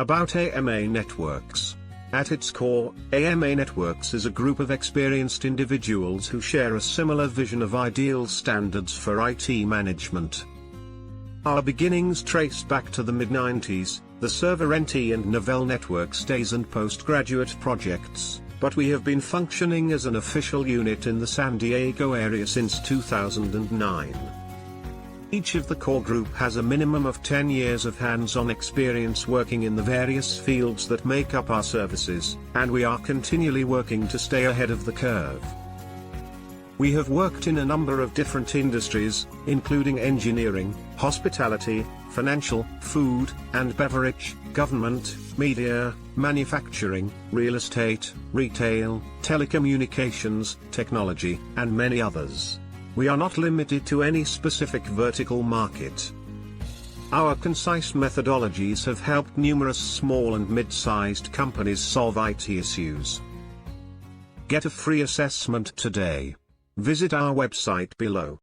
About AMA Networks. At its core, AMA Networks is a group of experienced individuals who share a similar vision of ideal standards for IT management. Our beginnings trace back to the mid-90s, the Server NT and Novell Networks days and postgraduate projects, but we have been functioning as an official unit in the San Diego area since 2009. Each of the core group has a minimum of 10 years of hands-on experience working in the various fields that make up our services, and we are continually working to stay ahead of the curve. We have worked in a number of different industries, including engineering, hospitality, financial, food and beverage, government, media, manufacturing, real estate, retail, telecommunications, technology, and many others. We are not limited to any specific vertical market. Our concise methodologies have helped numerous small and mid-sized companies solve IT issues. Get a free assessment today. Visit our website below.